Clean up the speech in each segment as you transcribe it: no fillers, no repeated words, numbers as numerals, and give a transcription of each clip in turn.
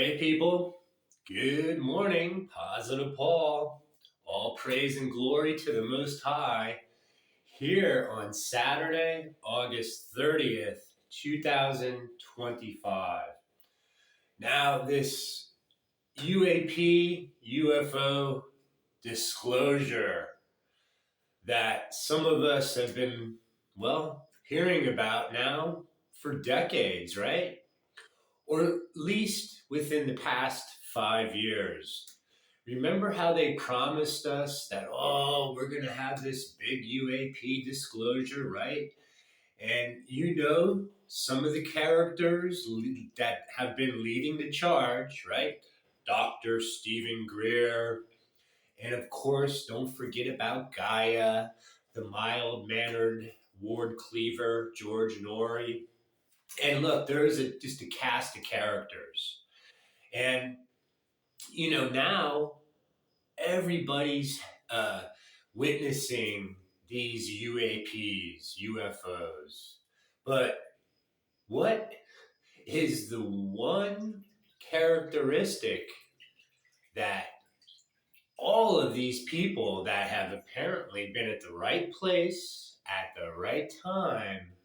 Hey people, good morning, Positive Paul. All praise and glory to the Most High here on Saturday, August 30th, 2025. Now, this UAP, UFO disclosure that some of us have been, hearing about now for decades, right? Or at least within the past 5 years. Remember how they promised us that, oh, we're going to have this big UAP disclosure, right? And some of the characters that have been leading the charge, right? Dr. Stephen Greer, and of course, don't forget about Gaia, the mild mannered Ward Cleaver, George Norrie. And look, there's just a cast of characters. And, now everybody's uh, witnessing these UAPs, UFOs. But what is the one characteristic that all of these people that have apparently been at the right place at the right time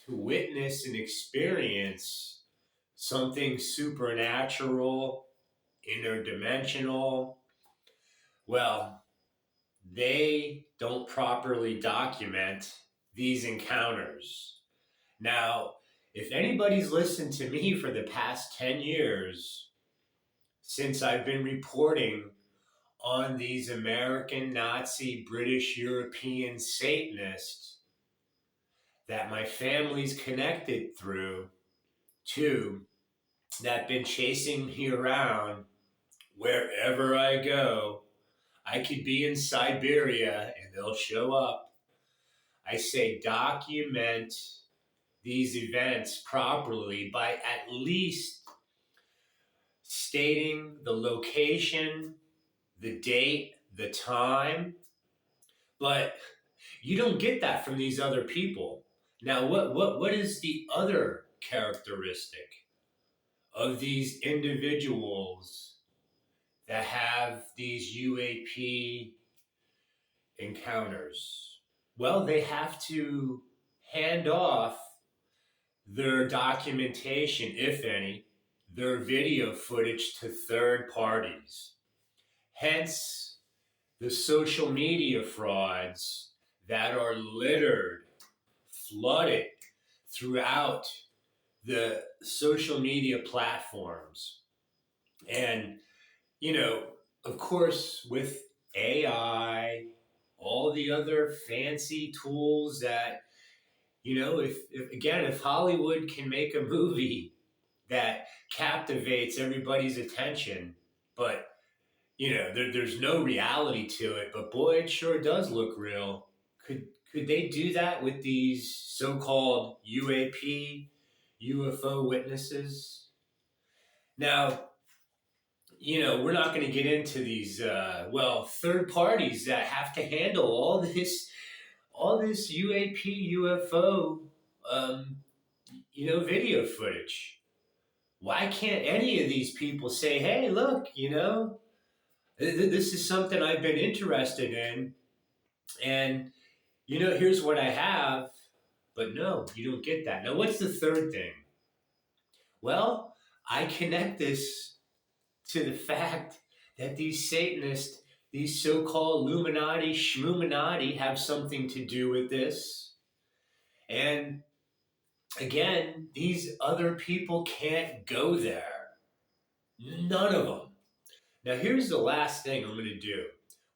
to witness and experience something supernatural, interdimensional, well, they don't properly document these encounters. Now, if anybody's listened to me for the past 10 years, since I've been reporting on these American, Nazi, British, European Satanists that my family's connected through to, that been chasing me around wherever I go. I could be in Siberia and they'll show up. I say document these events properly by at least stating the location, the date, the time. But you don't get that from these other people. Now, what is the other characteristic of these individuals that have these UAP encounters? Well, they have to hand off their documentation, if any, their video footage to third parties. Hence, the social media frauds that are littered, flooded throughout the social media platforms. And, of course, with AI, all the other fancy tools that, if Hollywood can make a movie that captivates everybody's attention, but, there's no reality to it, but boy, it sure does look real. Could they do that with these so-called UAP, UFO witnesses? Now, we're not going to get into these, third parties that have to handle all this UAP, UFO, video footage. Why can't any of these people say, hey, look, this is something I've been interested in, and, here's what I have, but no, you don't get that. Now, what's the third thing? Well, I connect this to the fact that these Satanists, these so-called Illuminati, Shmoominati, have something to do with this. And again, these other people can't go there. None of them. Now, here's the last thing I'm going to do.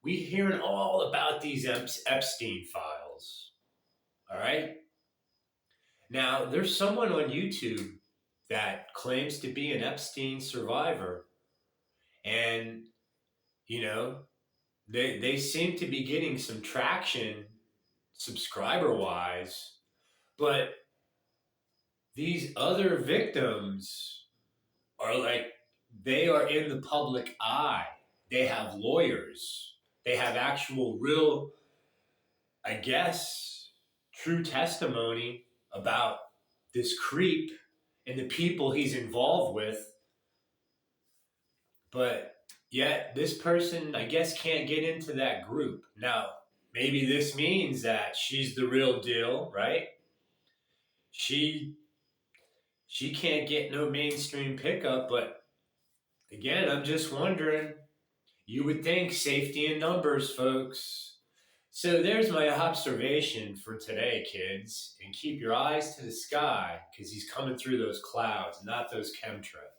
We're hearing all about these Epstein files. All right? Now, there's someone on YouTube that claims to be an Epstein survivor. And, they seem to be getting some traction subscriber-wise. But these other victims are like, they are in the public eye. They have lawyers. They have actual, real, I guess, true testimony about this creep and the people he's involved with. But yet this person, I guess, can't get into that group. Now, maybe this means that she's the real deal, right? She she can't get no mainstream pickup, but again, I'm just wondering, you would think safety in numbers, folks. So there's my observation for today, kids. And keep your eyes to the sky because he's coming through those clouds, not those chemtrails.